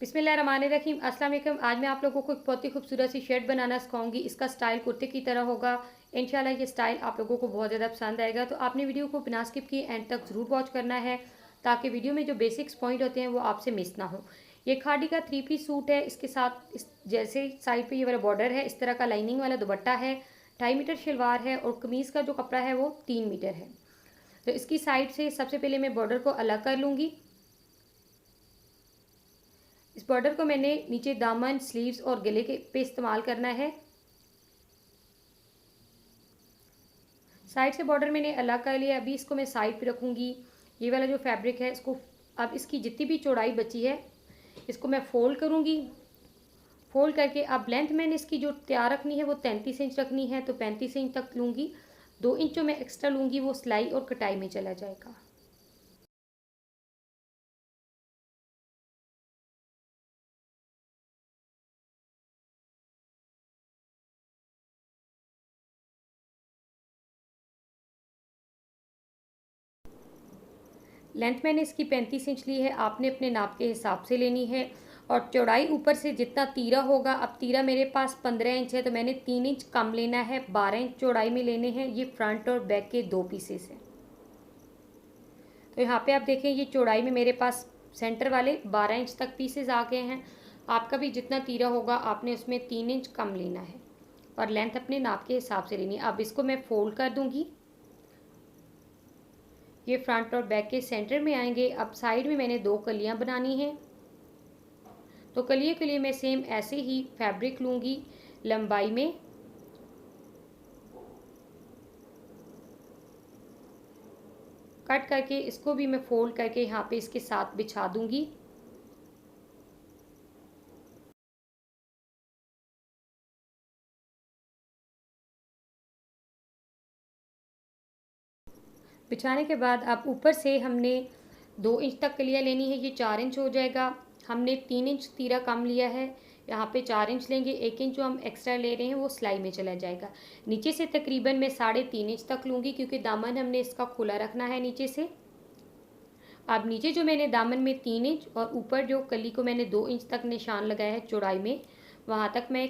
बिस्मिल्लाहिर्रहमानिर्रहीम। अस्सलाम वालेकुम। आज मैं आप लोगों को एक बहुत ही खूबसूरत सी शर्ट बनाना सिखाऊंगी। इसका स्टाइल कुर्ते की तरह होगा। इंशाल्लाह ये स्टाइल आप लोगों को बहुत ज़्यादा पसंद आएगा। तो आपने वीडियो को बिना स्किप किए एंड तक ज़रूर वॉच करना है ताकि वीडियो में जो बेसिक्स पॉइंट होते हैं वो आपसे मिस ना हो। ये खादी का 3 पीस सूट है। इसके साथ जैसे साइड पे ये वाला बॉर्डर है, इस तरह का लाइनिंग वाला दुपट्टा है, 2.5 मीटर शलवार है और कमीज़ का जो कपड़ा है वो 3 मीटर है। तो इसकी साइड से सबसे पहले मैं बॉर्डर को अलग कर लूँगी। इस बॉर्डर को मैंने नीचे दामन, स्लीव्स और गले के पे इस्तेमाल करना है। साइड से बॉर्डर मैंने अलग कर लिया। अभी इसको मैं साइड पे रखूँगी। ये वाला जो फैब्रिक है इसको अब इसकी जितनी भी चौड़ाई बची है इसको मैं फोल्ड करूँगी। फोल्ड करके अब लेंथ मैंने इसकी जो तैयार रखनी है वो 33 इंच रखनी है, तो 35 इंच तक लूँगी। 2 इंच जो मैं एक्स्ट्रा लूँगी वो सिलाई और कटाई में चला जाएगा। लेंथ मैंने इसकी 35 इंच ली है। आपने अपने नाप के हिसाब से लेनी है। और चौड़ाई ऊपर से जितना तीरा होगा, अब तीरा मेरे पास 15 इंच है तो मैंने 3 इंच कम लेना है। 12 इंच चौड़ाई में लेने हैं। ये फ्रंट और बैक के 2 पीसेस हैं। तो यहाँ पे आप देखें ये चौड़ाई में मेरे पास सेंटर वाले 12 इंच तक पीसेस आ गए हैं। आपका भी जितना तीरा होगा आपने उसमें 3 इंच कम लेना है और लेंथ अपने नाप के हिसाब से लेनी है। अब इसको मैं फोल्ड कर दूंगी। ये फ्रंट और बैक के सेंटर में आएंगे। अब साइड में मैंने 2 कलियां बनानी हैं। तो कलिए के लिए मैं सेम ऐसे ही फैब्रिक लूँगी लंबाई में। कट करके इसको भी मैं फोल्ड करके यहाँ पे इसके साथ बिछा दूंगी। बिछाने के बाद अब ऊपर से हमने 2 इंच तक कलियाँ लेनी है। ये 4 इंच हो जाएगा। हमने 3 इंच तीरा कम लिया है। यहाँ पे 4 इंच लेंगे। 1 इंच जो हम एक्स्ट्रा ले रहे हैं वो सिलाई में चला जाएगा। नीचे से तकरीबन मैं 3.5 इंच तक लूँगी क्योंकि दामन हमने इसका खुला रखना है नीचे से। अब नीचे जो मैंने दामन में 3 इंच और ऊपर जो कली को मैंने 2 इंच तक निशान लगाया है चौड़ाई में, वहाँ तक मैं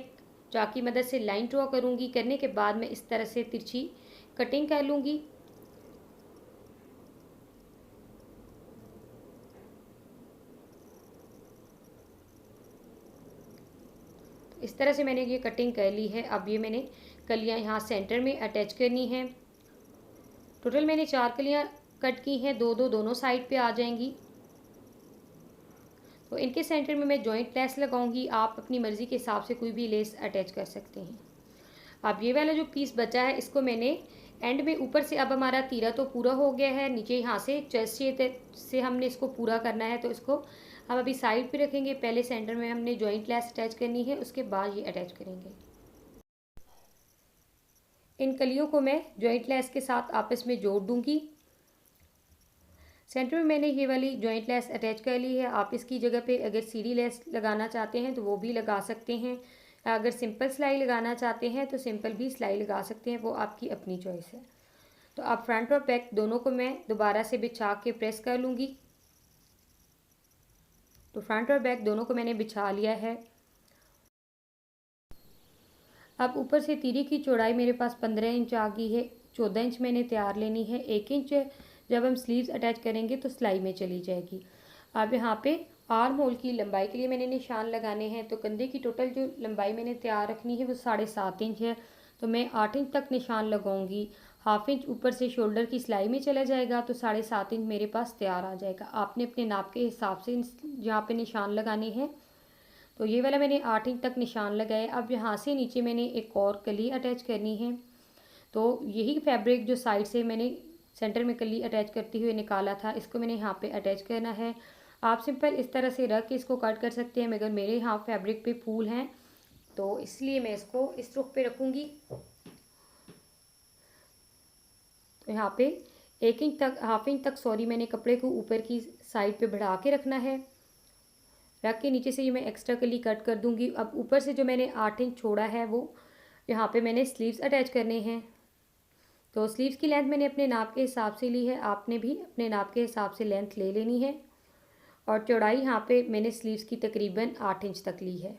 चाक की मदद से लाइन ड्रॉ करूँगी। करने के बाद मैं इस तरह से तिरछी कटिंग कर लूँगी। इस तरह से मैंने ये कटिंग कर ली है। अब ये मैंने कलियाँ यहाँ सेंटर में अटैच करनी है। टोटल मैंने 4 कलियाँ कट की हैं। दो दो दोनों साइड पे आ जाएंगी। तो इनके सेंटर में मैं जॉइंट लेस लगाऊंगी। आप अपनी मर्ज़ी के हिसाब से कोई भी लेस अटैच कर सकते हैं। अब ये वाला जो पीस बचा है इसको मैंने एंड में ऊपर से, अब हमारा तीरा तो पूरा हो गया है, नीचे यहाँ से चेस्ट से हमने इसको पूरा करना है। तो इसको हम अभी साइड पे रखेंगे। पहले सेंटर में हमने जॉइंट लेस अटैच करनी है, उसके बाद ये अटैच करेंगे। इन कलियों को मैं जॉइंट लेस के साथ आपस में जोड़ दूंगी। सेंटर में मैंने ये वाली जॉइंट लेस अटैच कर ली है। आप इसकी जगह पे अगर सीढ़ी लेस लगाना चाहते हैं तो वो भी लगा सकते हैं। अगर सिंपल सिलाई लगाना चाहते हैं तो सिंपल भी सिलाई लगा सकते हैं, वो आपकी अपनी चॉइस है। तो अब फ्रंट और बैक दोनों को मैं दोबारा से बिछा के प्रेस कर लूँगी। तो फ्रंट और बैक दोनों को मैंने बिछा लिया है। अब ऊपर से तीरे की चौड़ाई मेरे पास 15 इंच आ गई है। 14 इंच मैंने तैयार लेनी है। 1 इंच जब हम स्लीव्स अटैच करेंगे तो सिलाई में चली जाएगी। अब यहाँ पे आर्म होल की लंबाई के लिए मैंने निशान लगाने हैं। तो कंधे की टोटल जो लंबाई मैंने तैयार रखनी है वो 7.5 इंच है। तो मैं 8 इंच तक निशान लगाऊंगी। 1/2 इंच ऊपर से शोल्डर की सिलाई में चला जाएगा तो 7.5 इंच मेरे पास तैयार आ जाएगा। आपने अपने नाप के हिसाब से यहाँ पे निशान लगाने हैं। तो ये वाला मैंने 8 इंच तक निशान लगाए। अब यहाँ से नीचे मैंने एक और कली अटैच करनी है। तो यही फैब्रिक जो साइड से मैंने सेंटर में कली अटैच करते हुए निकाला था, इसको मैंने यहाँ पे अटैच करना है। आप सिंपल इस तरह से रख के इसको कट कर सकते हैं, मगर मेरे यहाँ फैब्रिक पे फूल हैं तो इसलिए मैं इसको इस रुख पे रखूँगी। तो यहाँ पे 1 इंच तक, 1/2 इंच तक सॉरी, मैंने कपड़े को ऊपर की साइड पे बढ़ा के रखना है। रख के नीचे से ये मैं एक्स्ट्रा कली कट कर दूंगी। अब ऊपर से जो मैंने 8 इंच छोड़ा है वो यहाँ पे मैंने स्लीव्स अटैच करने हैं। तो स्लीव्स की लेंथ मैंने अपने नाप के हिसाब से ली है। आपने भी अपने नाप के हिसाब से लेंथ ले लेनी है। और चौड़ाई यहाँ पे मैंने स्लीव्स की तकरीबन 8 इंच तक ली है।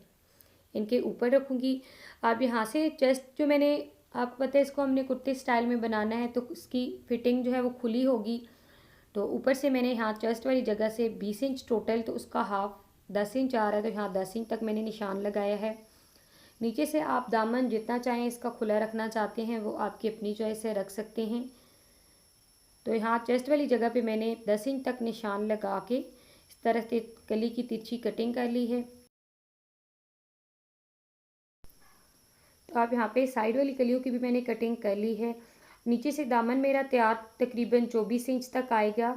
इनके ऊपर रखूँगी। अब यहाँ से चेस्ट जो मैंने आपको पता है इसको हमने कुर्ते स्टाइल में बनाना है, तो इसकी फिटिंग जो है वो खुली होगी। तो ऊपर से मैंने यहाँ चेस्ट वाली जगह से 20 इंच टोटल, तो उसका हाफ 10 इंच आ रहा है, तो यहाँ 10 इंच तक मैंने निशान लगाया है। नीचे से आप दामन जितना चाहें इसका खुला रखना चाहते हैं वो आपकी अपनी चॉइस से रख सकते हैं। तो यहाँ चेस्ट वाली जगह पे मैंने 10 इंच तक निशान लगा के इस तरह से गली की तिरछी कटिंग कर ली है। तो आप यहाँ पे साइड वाली कलियों की भी मैंने कटिंग कर ली है। नीचे से दामन मेरा तैयार तकरीबन 24 इंच तक आएगा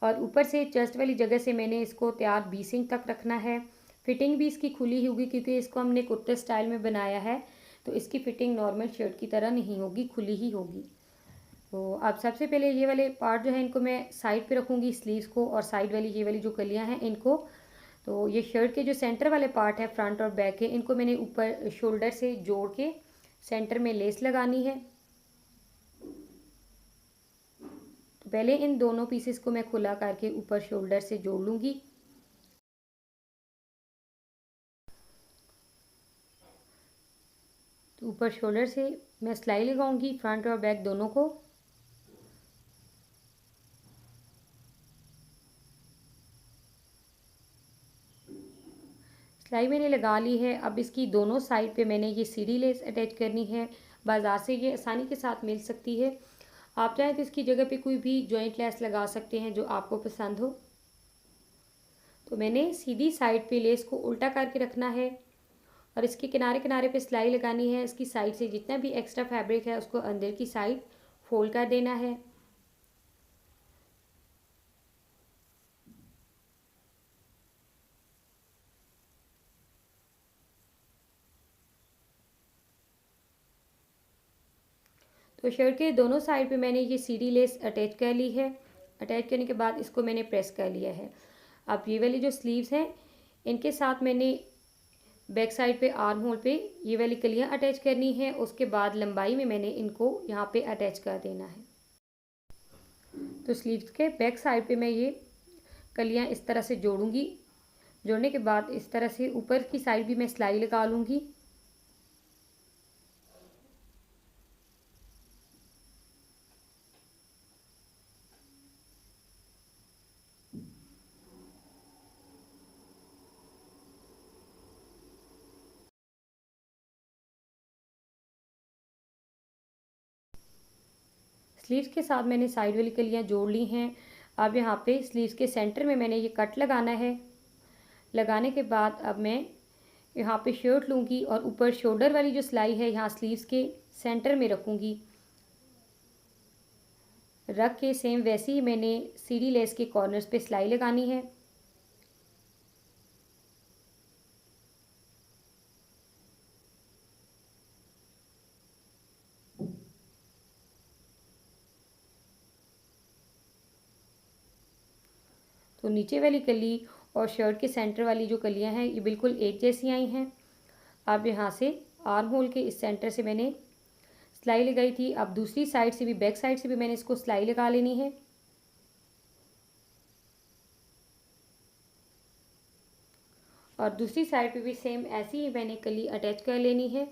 और ऊपर से चेस्ट वाली जगह से मैंने इसको तैयार 20 इंच तक रखना है। फिटिंग भी इसकी खुली होगी क्योंकि इसको हमने कुर्ते स्टाइल में बनाया है, तो इसकी फिटिंग नॉर्मल शर्ट की तरह नहीं होगी, खुली ही होगी। तो अब सबसे पहले ये वाले पार्ट जो है इनको मैं साइड पे रखूँगी, स्लीव्स को, और साइड वाली ये वाली जो कलियाँ हैं इनको। तो ये शर्ट के जो सेंटर वाले पार्ट है, फ्रंट और बैक के, इनको मैंने ऊपर शोल्डर से जोड़ के सेंटर में लेस लगानी है। तो पहले इन दोनों पीसेस को मैं खुला करके ऊपर शोल्डर से जोड़ लूँगी। तो ऊपर शोल्डर से मैं सिलाई लगाऊंगी फ्रंट और बैक दोनों को। सिलाई मैंने लगा ली है। अब इसकी दोनों साइड पे मैंने ये सीढ़ी लेस अटैच करनी है। बाज़ार से ये आसानी के साथ मिल सकती है। आप चाहें तो इसकी जगह पे कोई भी जॉइंट लेस लगा सकते हैं जो आपको पसंद हो। तो मैंने सीधी साइड पे लेस को उल्टा करके रखना है और इसके किनारे किनारे पे सिलाई लगानी है। इसकी साइड से जितना भी एक्स्ट्रा फैब्रिक है उसको अंदर की साइड फोल्ड कर देना है। तो शर्ट के दोनों साइड पे मैंने ये सीढ़ी लेस अटैच कर ली है। अटैच करने के बाद इसको मैंने प्रेस कर लिया है। अब ये वाली जो स्लीव्स हैं इनके साथ मैंने बैक साइड पे आर्म होल पे ये वाली कलियां अटैच करनी है। उसके बाद लंबाई में मैंने इनको यहाँ पे अटैच कर देना है। तो स्लीव्स के बैक साइड पे मैं ये कलियां इस तरह से जोड़ूंगी। जोड़ने के बाद इस तरह से ऊपर की साइड भी मैं सिलाई लगा लूँगी। स्लीव्स के साथ मैंने साइड वाली कलियां जोड़ ली हैं। अब यहाँ पे स्लीव्स के सेंटर में मैंने ये कट लगाना है। लगाने के बाद अब मैं यहाँ पे शर्ट लूँगी और ऊपर शोल्डर वाली जो सिलाई है यहाँ स्लीव्स के सेंटर में रखूँगी। रख के सेम वैसे ही मैंने सीढ़ी लेस के कॉर्नर्स पे सिलाई लगानी है। तो नीचे वाली कली और शर्ट के सेंटर वाली जो कलियां हैं ये बिल्कुल एक जैसी आई हैं। अब यहाँ से आर्म होल के इस सेंटर से मैंने सिलाई लगाई थी। अब दूसरी साइड से भी, बैक साइड से भी मैंने इसको सिलाई लगा लेनी है। और दूसरी साइड पे भी सेम ऐसी ही मैंने कली अटैच कर लेनी है।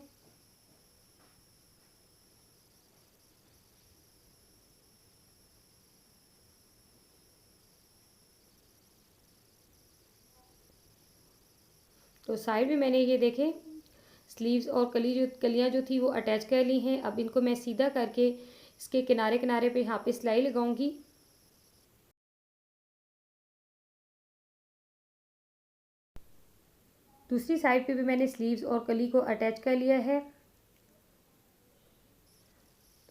तो साइड में मैंने ये देखें स्लीव्स और कलियां जो थी वो अटैच कर ली हैं। अब इनको मैं सीधा करके इसके किनारे किनारे पे यहाँ पे सिलाई लगाऊंगी। दूसरी साइड पे भी मैंने स्लीव्स और कली को अटैच कर लिया है।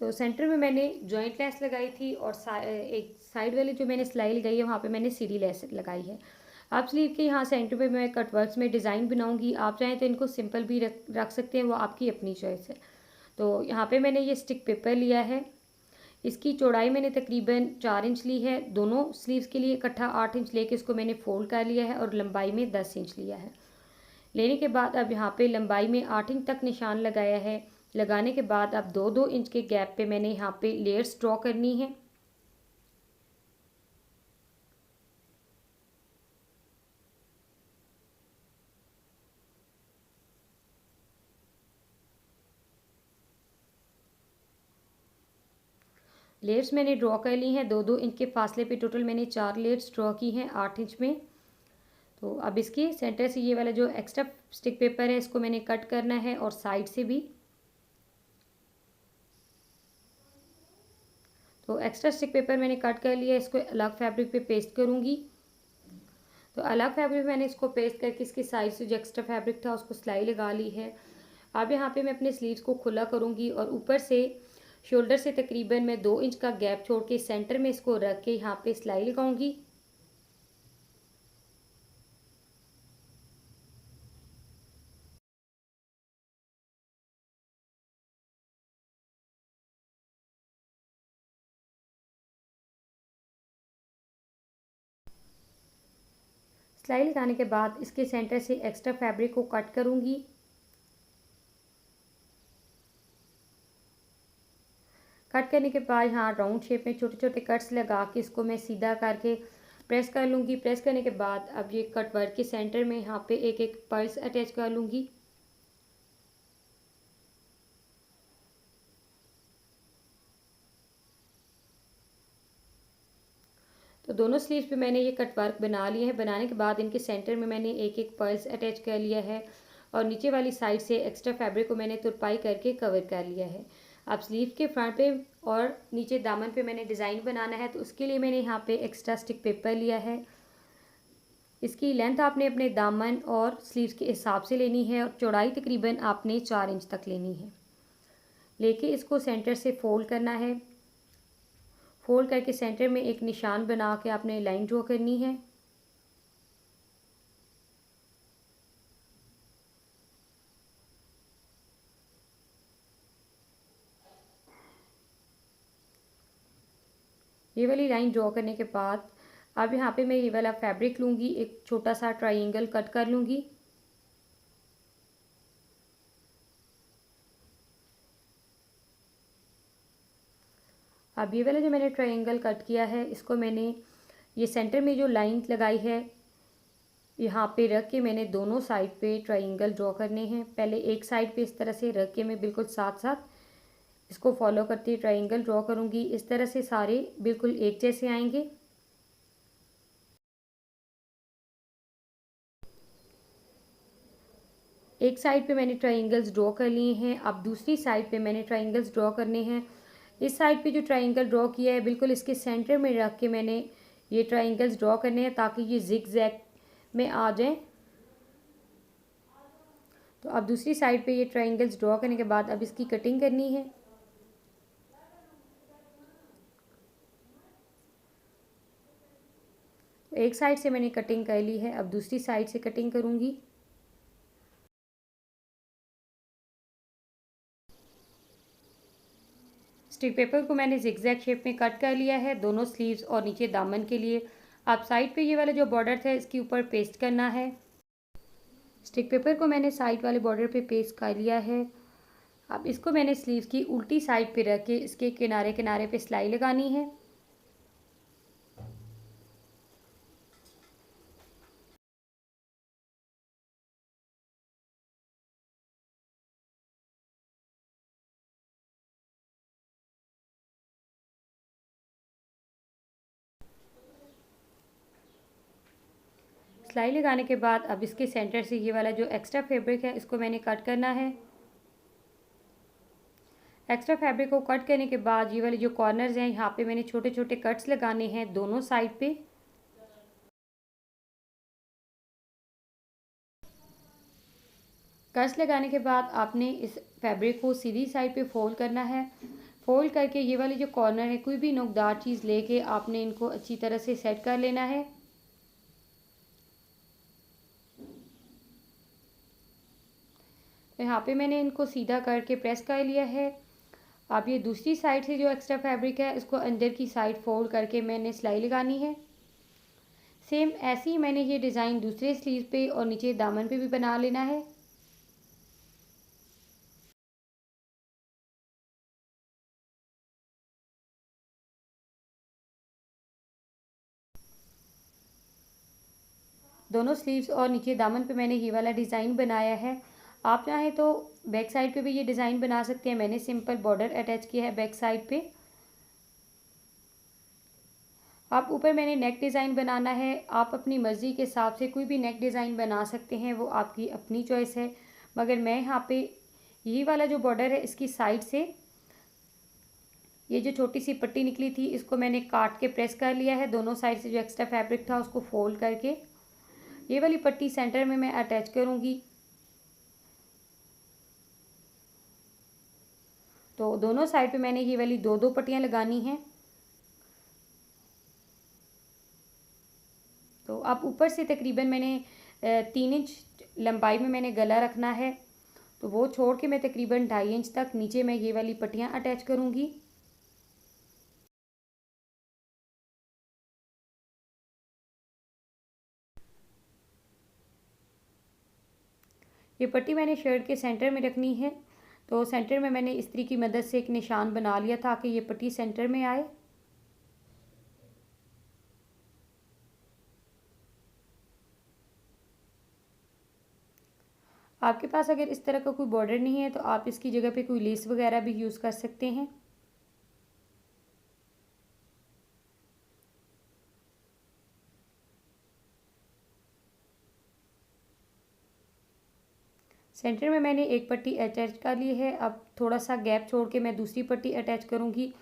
तो सेंटर में मैंने जॉइंट लेस लगाई थी और एक साइड वाली जो मैंने सिलाई लगाई है वहाँ पे मैंने सीधी लेस लगाई है। आप स्लीव के यहाँ सेंटर पे मैं कटवर्क्स में डिज़ाइन बनाऊंगी। आप चाहें तो इनको सिंपल भी रख सकते हैं, वो आपकी अपनी चॉइस है। तो यहाँ पे मैंने ये स्टिक पेपर लिया है। इसकी चौड़ाई मैंने तकरीबन 4 इंच ली है। दोनों स्लीव्स के लिए इकट्ठा 8 इंच लेके इसको मैंने फोल्ड कर लिया है और लंबाई में 10 इंच लिया है। लेने के बाद अब यहाँ पे लंबाई में 8 इंच तक निशान लगाया है। लगाने के बाद अब 2-2 इंच के गैप पे मैंने यहाँ पे लेयर्स ड्रॉ करनी है। लेयर्स मैंने ड्रॉ कर ली हैं 2-2 इंच के फासले पे। टोटल मैंने 4 लेयर्स ड्रॉ की हैं 8 इंच में। तो अब इसके सेंटर से ये वाला जो एक्स्ट्रा स्टिक पेपर है इसको मैंने कट करना है और साइड से भी। तो एक्स्ट्रा स्टिक पेपर मैंने कट कर लिया, इसको अलग फैब्रिक पे पेस्ट करूँगी। तो अलग फैब्रिक मैंने इसको पेस्ट करके इसके साइड से जो एक्स्ट्रा फैब्रिक था उसको सिलाई लगा ली है। अब यहाँ पे मैं अपने स्लीव्स को खुला करूँगी और ऊपर से शोल्डर से तकरीबन मैं 2 इंच का गैप छोड़ के सेंटर में इसको रख के यहाँ पे सिलाई लगाऊंगी। सिलाई लगाने के बाद इसके सेंटर से एक्स्ट्रा फैब्रिक को कट करूँगी। कट करने के बाद यहाँ राउंड शेप में छोटे छोटे कट्स लगा के इसको मैं सीधा करके प्रेस कर लूँगी। प्रेस करने के बाद अब ये कट वर्क के सेंटर में यहाँ पे एक एक पर्ल्स अटैच कर लूँगी। तो दोनों स्लीव्स पे मैंने ये कट वर्क बना लिया है। बनाने के बाद इनके सेंटर में मैंने एक एक पर्ल्स अटैच कर लिया है और नीचे वाली साइड से एक्स्ट्रा फैब्रिक को मैंने तुरपाई करके कवर कर लिया है। अब स्लीव के फ्रंट पे और नीचे दामन पे मैंने डिज़ाइन बनाना है, तो उसके लिए मैंने यहाँ पे एक्स्ट्रा स्टिक पेपर लिया है। इसकी लेंथ आपने अपने दामन और स्लीव्स के हिसाब से लेनी है और चौड़ाई तकरीबन आपने 4 इंच तक लेनी है। लेके इसको सेंटर से फोल्ड करना है। फोल्ड करके सेंटर में एक निशान बना के आपने लाइन ड्रॉ करनी है। ये वाली लाइन ड्रॉ करने के बाद अब यहाँ पे मैं ये वाला फैब्रिक लूँगी, एक छोटा सा ट्रायंगल कट कर लूँगी। अब ये वाला जो मैंने ट्रायंगल कट किया है इसको मैंने ये सेंटर में जो लाइन लगाई है यहाँ पे रख के मैंने दोनों साइड पे ट्रायंगल ड्रॉ करने हैं। पहले एक साइड पे इस तरह से रख के मैं बिल्कुल साथ साथ इसको फॉलो करते ट्रायंगल ड्रॉ करूँगी। इस तरह से सारे बिल्कुल एक जैसे आएंगे। एक साइड पे मैंने ट्रायंगल्स ड्रॉ कर लिए हैं। अब दूसरी साइड पे मैंने ट्रायंगल्स ड्रॉ करने हैं। इस साइड पे जो ट्रायंगल ड्रॉ किया है बिल्कुल इसके सेंटर में रख के मैंने ये ट्रायंगल्स ड्रॉ करने हैं ताकि ये जिग जैग में आ जाएं। तो अब दूसरी साइड पे ये ट्रायंगल्स ड्रॉ करने के बाद अब इसकी कटिंग करनी है। तो एक साइड से मैंने कटिंग कर ली है, अब दूसरी साइड से कटिंग करूँगी। स्टिक पेपर को मैंने जिगजैग शेप में कट कर लिया है दोनों स्लीव्स और नीचे दामन के लिए। अब साइड पे ये वाला जो बॉर्डर था इसके ऊपर पेस्ट करना है। स्टिक पेपर को मैंने साइड वाले बॉर्डर पे पेस्ट कर लिया है। अब इसको मैंने स्लीव्स की उल्टी साइड पे रख के इसके किनारे किनारे पे सिलाई लगानी है। सिलाई लगाने के बाद अब इसके सेंटर से ये वाला जो एक्स्ट्रा फैब्रिक है इसको मैंने कट करना है। एक्स्ट्रा फैब्रिक को कट करने के बाद ये वाले जो कॉर्नर्स हैं यहाँ पे मैंने छोटे छोटे कट्स लगाने हैं दोनों साइड पे। कट्स लगाने के बाद आपने इस फैब्रिक को सीधी साइड पे फोल्ड करना है। फोल्ड करके ये वाले जो कॉर्नर है कोई भी नोकदार चीज़ लेके आपने इनको अच्छी तरह से सेट कर लेना है। तो यहाँ पे मैंने इनको सीधा करके प्रेस कर लिया है। अब ये दूसरी साइड से जो एक्स्ट्रा फैब्रिक है इसको अंदर की साइड फोल्ड करके मैंने सिलाई लगानी है। सेम ऐसे ही मैंने ये डिज़ाइन दूसरे स्लीव पे और नीचे दामन पे भी बना लेना है। दोनों स्लीव्स और नीचे दामन पे मैंने ये वाला डिज़ाइन बनाया है। आप चाहें तो बैक साइड पे भी ये डिज़ाइन बना सकते हैं। मैंने सिंपल बॉर्डर अटैच किया है बैक साइड पे। आप ऊपर मैंने नेक डिज़ाइन बनाना है, आप अपनी मर्ज़ी के हिसाब से कोई भी नेक डिज़ाइन बना सकते हैं, वो आपकी अपनी चॉइस है। मगर मैं यहाँ पे यही वाला जो बॉर्डर है इसकी साइड से ये जो छोटी सी पट्टी निकली थी इसको मैंने काट के प्रेस कर लिया है। दोनों साइड से जो एक्स्ट्रा फैब्रिक था उसको फोल्ड करके ये वाली पट्टी सेंटर में मैं अटैच करूँगी। तो दोनों साइड पे मैंने ये वाली दो पट्टियाँ लगानी हैं। तो अब ऊपर से तकरीबन मैंने 3 इंच लंबाई में मैंने गला रखना है, तो वो छोड़ के मैं तकरीबन 2.5 इंच तक नीचे मैं ये वाली पट्टियाँ अटैच करूँगी। ये पट्टी मैंने शर्ट के सेंटर में रखनी है, तो सेंटर में मैंने इस्त्री की मदद से एक निशान बना लिया ताकि ये पट्टी सेंटर में आए। आपके पास अगर इस तरह का कोई बॉर्डर नहीं है तो आप इसकी जगह पे कोई लेस वगैरह भी यूज़ कर सकते हैं। सेंटर में मैंने एक पट्टी अटैच कर ली है। अब थोड़ा सा गैप छोड़ के मैं दूसरी पट्टी अटैच करूँगी।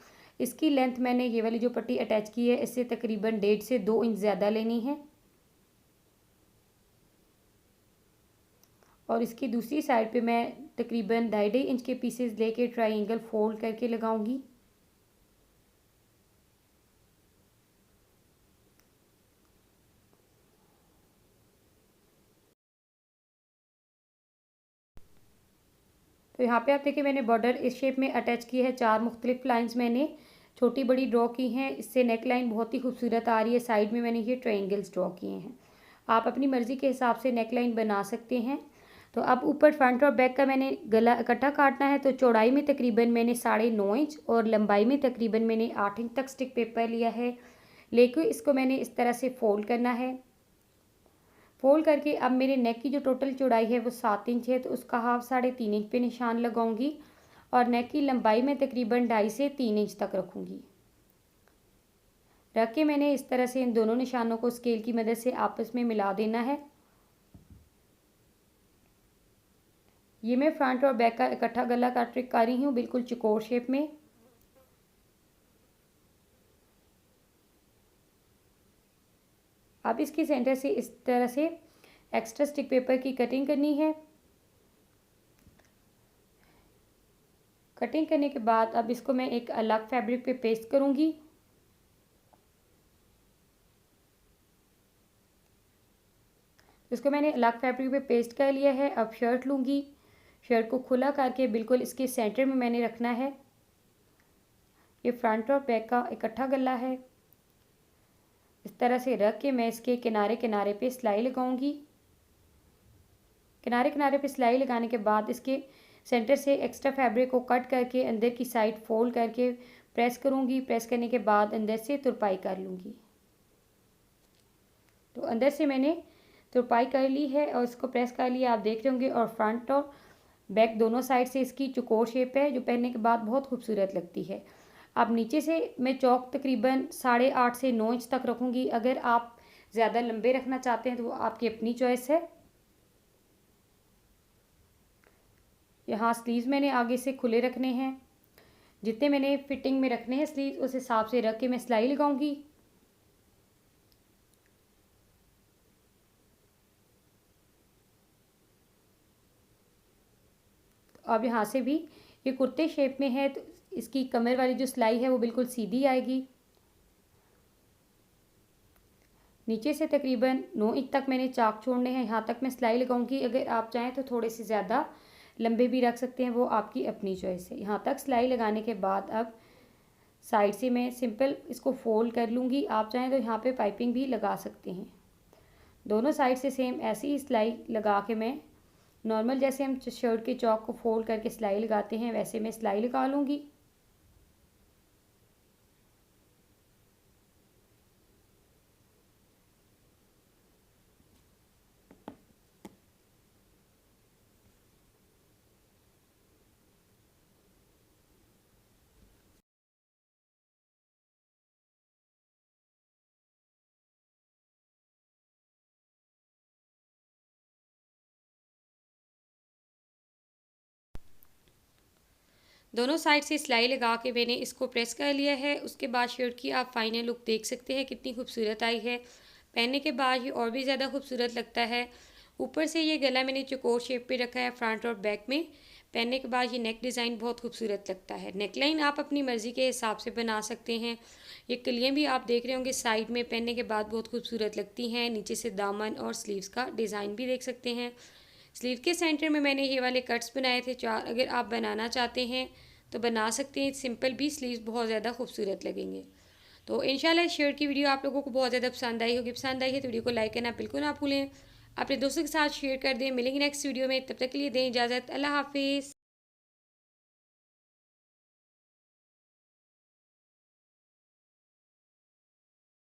इसकी लेंथ मैंने ये वाली जो पट्टी अटैच की है इससे तकरीबन 1.5 से 2 इंच ज़्यादा लेनी है और इसकी दूसरी साइड पे मैं तकरीबन 2.5 इंच के पीसेस लेके ट्रायंगल फोल्ड करके लगाऊंगी। तो यहाँ पे आप देखिए मैंने बॉर्डर इस शेप में अटैच की है। 4 मुख्तलिफ लाइंस मैंने छोटी बड़ी ड्रॉ की हैं। इससे नेक लाइन बहुत ही खूबसूरत आ रही है। साइड में मैंने ये ट्रायंगल्स ड्रॉ किए हैं। आप अपनी मर्ज़ी के हिसाब से नेक लाइन बना सकते हैं। तो अब ऊपर फ्रंट और बैक का मैंने गला इकट्ठा काटना है। तो चौड़ाई में तकरीबन मैंने 9.5 इंच और लंबाई में तकरीबन मैंने 8 इंच तक स्टिक पेपर लिया है। लेकिन इसको मैंने इस तरह से फोल्ड करना है। फोल्ड करके अब मेरे नेक की जो टोटल चौड़ाई है वो 7 इंच है, तो उसका हाफ 3.5 इंच पे निशान लगाऊंगी और नेक की लंबाई में तकरीबन 2.5 से 3 इंच तक रखूंगी। रख के मैंने इस तरह से इन दोनों निशानों को स्केल की मदद से आपस में मिला देना है। ये मैं फ्रंट और बैक का इकट्ठा गला काट कर रही हूँ, बिल्कुल चौकोर शेप में। अब इसके सेंटर से इस तरह से एक्स्ट्रा स्टिक पेपर की कटिंग करनी है। कटिंग करने के बाद अब इसको मैं एक अलग फैब्रिक पे पेस्ट करूँगी। इसको मैंने अलग फैब्रिक पे पेस्ट कर लिया है। अब शर्ट लूँगी, शर्ट को खुला करके बिल्कुल इसके सेंटर में मैंने रखना है। ये फ्रंट और बैक का इकट्ठा गला है। इस तरह से रख के मैं इसके किनारे किनारे पे सिलाई लगाऊंगी। किनारे किनारे पे सिलाई लगाने के बाद इसके सेंटर से एक्स्ट्रा फैब्रिक को कट करके अंदर की साइड फोल्ड करके प्रेस करूंगी। प्रेस करने के बाद अंदर से तुरपाई कर लूँगी। तो अंदर से मैंने तुरपाई कर ली है और इसको प्रेस कर लिया, आप देख रहे होंगे। और फ्रंट और बैक दोनों साइड से इसकी चौकोर शेप है जो पहनने के बाद बहुत खूबसूरत लगती है। अब नीचे से मैं चौक तकरीबन 8.5 से 9 इंच तक रखूँगी। अगर आप ज़्यादा लंबे रखना चाहते हैं तो वो आपकी अपनी चॉइस है। यहाँ स्लीव्स मैंने आगे से खुले रखने हैं। जितने मैंने फिटिंग में रखने हैं स्लीव्स उस हिसाब से रख के मैं सिलाई लगाऊंगी। अब यहाँ से भी ये कुर्ते शेप में है, तो इसकी कमर वाली जो सिलाई है वो बिल्कुल सीधी आएगी। नीचे से तकरीबन 9 इंच तक मैंने चाक छोड़ने हैं, यहाँ तक मैं सिलाई लगाऊंगी। अगर आप चाहें तो थोड़े से ज़्यादा लंबे भी रख सकते हैं, वो आपकी अपनी चॉइस है। यहाँ तक सिलाई लगाने के बाद अब साइड से मैं सिंपल इसको फोल्ड कर लूँगी। आप चाहें तो यहाँ पे पाइपिंग भी लगा सकते हैं। दोनों साइड से सेम ऐसी ही सिलाई लगा के मैं नॉर्मल जैसे हम शर्ट के चौक को फोल्ड करके सिलाई लगाते हैं वैसे मैं सिलाई लगा लूँगी। दोनों साइड से सिलाई लगा के मैंने इसको प्रेस कर लिया है। उसके बाद शर्ट की आप फाइनल लुक देख सकते हैं कितनी खूबसूरत आई है। पहनने के बाद ये और भी ज़्यादा खूबसूरत लगता है। ऊपर से ये गला मैंने चौकोर शेप पे रखा है फ्रंट और बैक में। पहनने के बाद ये नेक डिज़ाइन बहुत खूबसूरत लगता है। नेकलाइन आप अपनी मर्ज़ी के हिसाब से बना सकते हैं। ये कलियाँ भी आप देख रहे होंगे साइड में पहनने के बाद बहुत खूबसूरत लगती हैं। नीचे से दामन और स्लीव्स का डिज़ाइन भी देख सकते हैं। स्लीव के सेंटर में मैंने ये वाले कट्स बनाए थे 4। अगर आप बनाना चाहते हैं तो बना सकते हैं। सिंपल भी स्लीव्स बहुत ज़्यादा खूबसूरत लगेंगे। तो इंशाल्लाह इस शर्ट की वीडियो आप लोगों को बहुत ज़्यादा पसंद आई होगी। पसंद आई है तो वीडियो को लाइक करना बिल्कुल ना भूलें। अपने दोस्तों के साथ शेयर कर दें। मिलेंगे नेक्स्ट वीडियो में, तब तक के लिए दें इजाज़त। अल्लाह हाफिज़।